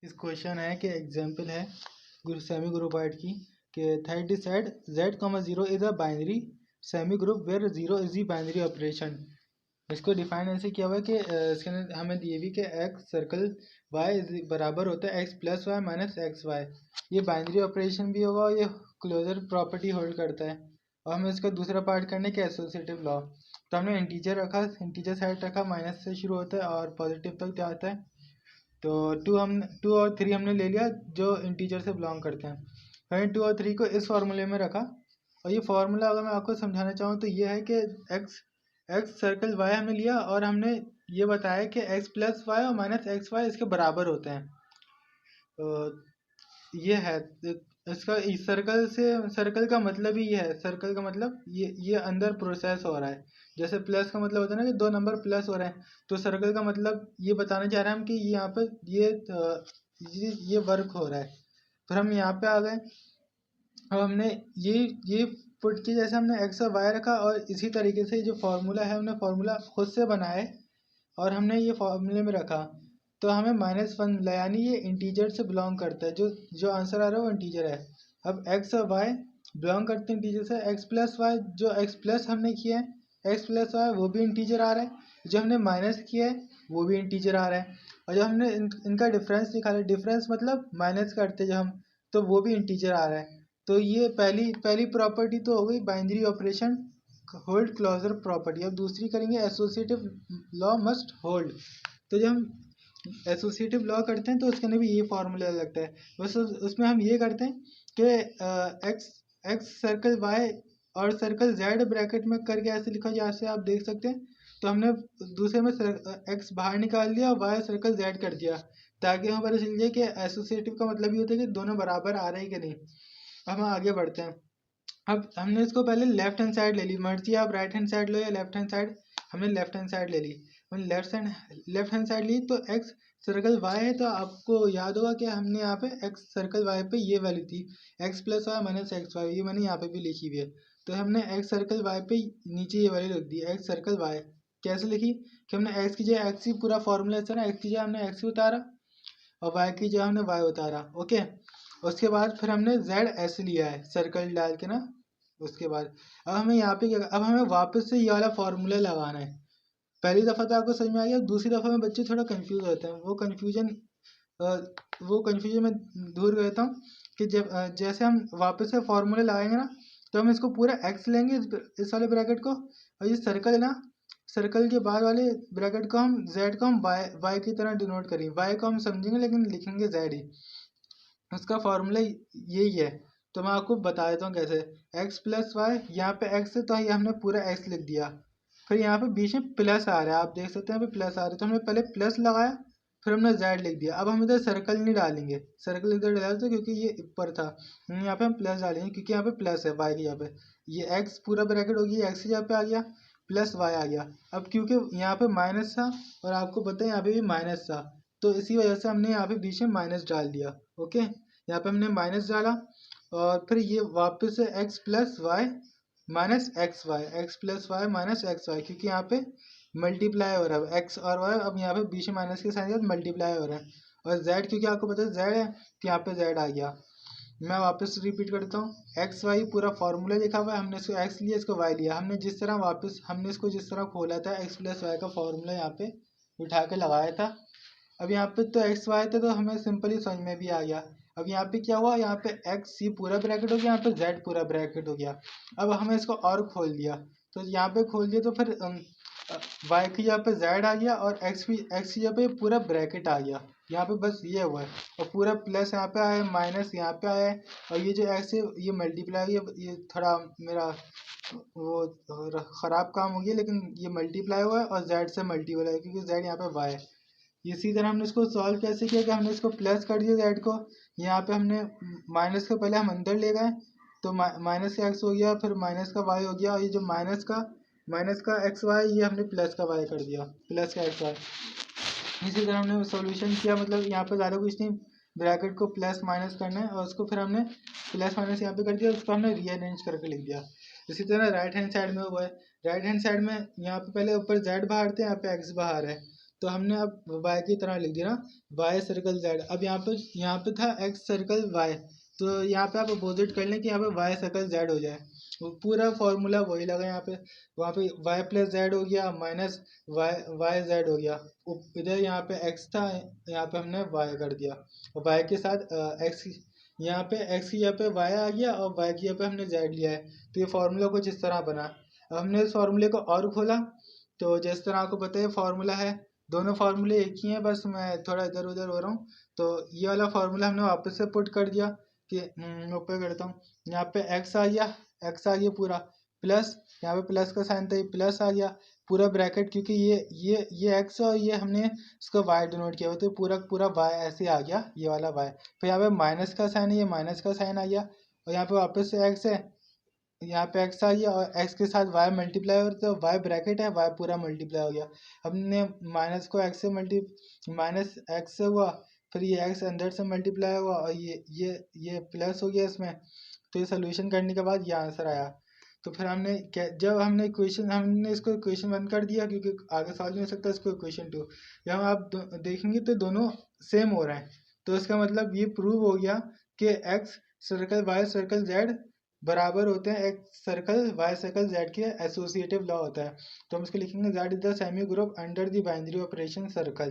इस क्वेश्चन है कि एग्जाम्पल है सेमी ग्रुपाइड की कि third decide z, 0 is a binary semi group where 0 is the binary operation. इसको डिफाइन ऐसे किया हुआ है कि इसके अंदर हमें दिए हुई कि x सर्कल y बराबर होता है x plus y minus x y. ये बाइनरी ऑपरेशन भी होगा और ये क्लोजर प्रॉपर्टी होल्ड करता है। और हमें इसका दूसरा पार्ट करने के एसोसिएटिव लॉ। तो हमने इंटीजर रखा, इंटीजर साइड रखा, माइनस से शुरू होता है और पॉजिटिव तक जाता है। तो 2 और 3 हमने ले लिया जो इंटीजर से बिलोंग करते हैं। हमने 2 और 3 को इस फार्मूले में रखा। और ये फार्मूला अगर मैं आपको समझाना चाहूँ तो ये है कि एक्स सर्कल वाई हमने लिया और हमने ये बताया कि एक्स प्लस वाई और माइनस एक्स वाई इसके बराबर होते हैं। तो ये है इसका सर्कल का मतलब ही ये है। सर्कल का मतलब ये अंदर प्रोसेस हो रहा है। जैसे प्लस का मतलब होता है ना कि 2 नंबर प्लस हो रहे हैं, तो सर्कल का मतलब ये बताना चाह रहे हैं हम कि यहाँ पे ये वर्क हो रहा है। फिर हम यहाँ पे आ गए। अब हमने ये पुट किया, जैसे हमने एक्स और वाई रखा और इसी तरीके से जो फार्मूला है हमने फार्मूला खुद से बनाए और हमने ये फार्मूले में रखा। तो हमें -1 मिला, यानी ये इंटीजर से बिलोंग करता है। जो आंसर आ रहा है वो इंटीजर है। अब एक्स और वाई बिलोंग करते हैं इंटीजर से। एक्स प्लस वाई, जो एक्स प्लस हमने किया है एक्स प्लस वाई वो भी इंटीजर आ रहा है। जो हमने माइनस किया है वो भी इंटीजर आ रहा है। और जो हमने इनका डिफरेंस निकाला, डिफरेंस मतलब माइनस करते जब हम, तो वो भी इंटीजर आ रहा है। तो ये पहली प्रॉपर्टी तो हो गई binary operation hold closure property. अब दूसरी करेंगे एसोसिएटिव लॉ मस्ट होल्ड। तो जब हम एसोसिएटिव लॉ करते हैं तो उसके अंदर भी ये फार्मूला लगता है। बस उसमें हम ये करते हैं कि एक्स सर्कल वाई और सर्कल जेड ब्रैकेट में करके ऐसे लिखा जाए, जैसे आप देख सकते हैं। तो हमने दूसरे में एक्स बाहर निकाल दिया और वाई सर्कल जेड कर दिया, ताकि हमें पता चल जाए कि एसोसिएटिव का मतलब ये होता है कि दोनों बराबर आ रहे हैं कि नहीं। अब हम आगे बढ़ते हैं। अब हमने इसको पहले लेफ्ट हैंड साइड ले ली, मर्जी आप राइट हैंड साइड लो या लेफ्ट हैंड साइड। हमने लेफ्ट हैंड साइड ले ली। हमने लेफ्ट हैंड साइड ली तो एक्स सर्कल वाई है, तो आपको याद होगा कि हमने यहाँ पे एक्स सर्कल वाई पे ये वैल्यू थी x plus y minus x y, ये मैंने यहाँ पे भी लिखी हुई है। तो हमने एक्स सर्कल वाई पे नीचे ये वैल्यू लिख दी एक्स सर्कल वाई। कैसे लिखी कि हमने एक्स की जगह एक्स ही पूरा फॉर्मूला है ना, एक्स की जगह हमने एक्स ही उतारा और वाई की जगह हमने वाई उतारा। ओके, उसके बाद फिर हमने जेड ऐसे लिया है सर्कल डाल के ना। उसके बाद अब हमें यहाँ पे अब हमें वापस से ये वाला फॉर्मूला लगाना है। पहली दफ़ा तो आपको समझ में आ गया, दूसरी दफ़ा में बच्चे थोड़ा कंफ्यूज होते हैं। वो कन्फ्यूजन में दूर करता हूँ कि जब जैसे हम वापस से फॉर्मूले लगाएंगे ना, तो हम इसको पूरा एक्स लेंगे इस वाले ब्रैकेट को, और ये सर्कल है ना, सर्कल के बाद वाले ब्रैकेट को हम जेड को हम वाई की तरह डिनोट करेंगे। वाई को हम समझेंगे लेकिन लिखेंगे जेड ही। उसका फॉर्मूला यही है। तो मैं आपको बता देता हूँ कैसे। एक्स प्लस वाई, यहाँ पे एक्स है तो ये हमने पूरा एक्स लिख दिया। फिर यहाँ पे बीच में प्लस आ रहा है, आप देख सकते हैं यहाँ पे प्लस आ रहा है, तो हमने पहले प्लस लगाया, फिर हमने जेड लिख दिया। अब हम इधर सर्कल नहीं डालेंगे, सर्कल इधर डाला था क्योंकि ये ऊपर था। यहाँ पे हम प्लस डालेंगे क्योंकि यहाँ पे प्लस है वाई की जगह पे। ये एक्स पूरा ब्रैकेट होगी, एक्स की जगह पे आ गया, प्लस वाई आ गया। अब क्योंकि यहाँ पे माइनस था और आपको पता है यहाँ पे भी माइनस था, तो इसी वजह से हमने यहाँ पे बीच में माइनस डाल दिया। ओके, यहाँ पे हमने माइनस डाला और फिर ये वापस से x plus y minus x y, x plus y minus x y, क्योंकि यहाँ पे मल्टीप्लाई हो रहा है एक्स और वाई। अब यहाँ पे बीच में माइनस के साथ मल्टीप्लाई हो रहा है। और जेड, क्योंकि आपको पता है जेड है तो यहाँ पे जेड आ गया। मैं वापस रिपीट करता हूँ, एक्स वाई पूरा फॉर्मूला लिखा हुआ है, हमने इसको एक्स लिया, इसको वाई लिया। हमने इसको जिस तरह खोला था एक्स प्लस वाई का फॉर्मूला यहाँ पे उठा के लगाया था। अब यहाँ पे तो एक्स वाई था तो हमें सिंपली समझ में भी आ गया। अब यहाँ पे क्या हुआ, यहाँ पे एक्स सी पूरा ब्रैकेट हो गया, यहाँ पे जेड पूरा ब्रैकेट हो गया। अब हमें इसको और खोल दिया, तो यहाँ पे खोल दिया तो फिर वाई की जगह पे जेड आ गया और एक्स की जगह पे पूरा ब्रैकेट आ गया। यहाँ पे बस ये हुआ है और पूरा प्लस यहाँ पे आया है, माइनस यहाँ पे आया है, और ये जो एक्स है ये मल्टीप्लाई, ये थोड़ा मेरा वो ख़राब काम हो गया, लेकिन ये मल्टीप्लाई हुआ है और जेड से मल्टीप्लाई है क्योंकि जेड यहाँ पे वाई है। इसी तरह हमने इसको सॉल्व कैसे किया कि हमने इसको प्लस कर दिया जेड को, यहाँ पे हमने माइनस को पहले हम अंदर ले गए, तो माइनस का एक्स हो गया, फिर माइनस का वाई हो गया, और ये जो माइनस का एक्स वाई ये हमने प्लस का वाई कर दिया, प्लस का एक्स वाई। इसी तरह हमने सॉल्यूशन किया, मतलब यहाँ पे ज़्यादा कुछ नहीं, ब्रैकेट को प्लस माइनस करना है और उसको फिर हमने प्लस माइनस यहाँ पे कर दिया, उसको हमने रीअरेंज करके लिख दिया। इसी तरह राइट हैंड साइड में हुआ है। राइट हैंड साइड में यहाँ पे पहले ऊपर जेड बाहर थे, यहाँ पे एक्स बाहर है, तो हमने अब y की तरह लिख दिया ना, y सर्कल z। अब यहाँ पे था x सर्कल y, तो यहाँ पे आप अपोजिट कर लें कि यहाँ पे y सर्कल z हो जाए। वो पूरा फॉर्मूला वही लगा यहाँ पे। वहाँ पे y प्लस जेड हो गया माइनस वाई जेड हो गया। इधर यहाँ पे x था, यहाँ पे हमने y कर दिया, और y के साथ x, यहाँ पे x की जगह पे y आ गया और y की जगह पे हमने z लिया है। तो ये फार्मूला कुछ इस तरह बना। अब हमने इस फार्मूले को और खोला, तो जिस तरह आपको पता है फार्मूला है, दोनों फार्मूले एक ही हैं, बस मैं थोड़ा इधर उधर हो रहा हूँ। तो ये वाला फार्मूला हमने वापस से पुट कर दिया कि ऊपर करता हूँ। यहाँ पे x आ गया, पूरा प्लस, यहाँ पे प्लस का साइन था, ये प्लस आ गया पूरा ब्रैकेट, क्योंकि ये x और ये हमने इसको y डिनोट किया हुआ, तो पूरा पूरा y ऐसे आ गया, ये वाला y। फिर यहाँ पे माइनस का साइन है, ये माइनस का साइन आ गया, और यहाँ पे वापस से x है, यहाँ पे x आ गया, और x के साथ y मल्टीप्लाई हो, तो y ब्रैकेट है, y पूरा मल्टीप्लाई हो गया। हमने माइनस को x से माइनस x से हुआ, फिर ये x अंदर से मल्टीप्लाई हुआ, और ये प्लस हो गया इसमें। तो ये सोल्यूशन करने के बाद ये आंसर आया। तो फिर जब हमने इसको इक्वेशन 1 कर दिया, क्योंकि आगे सॉल्व नहीं हो सकता इसको इक्वेशन 2। जब आप देखेंगे तो दोनों सेम हो रहे हैं, तो इसका मतलब ये प्रूव हो गया कि x circle y circle z बराबर होते हैं x circle y circle z के एसोसिएटिव लॉ होता है। तो हम इसको लिखेंगे z is the semi group under the binary operation circle.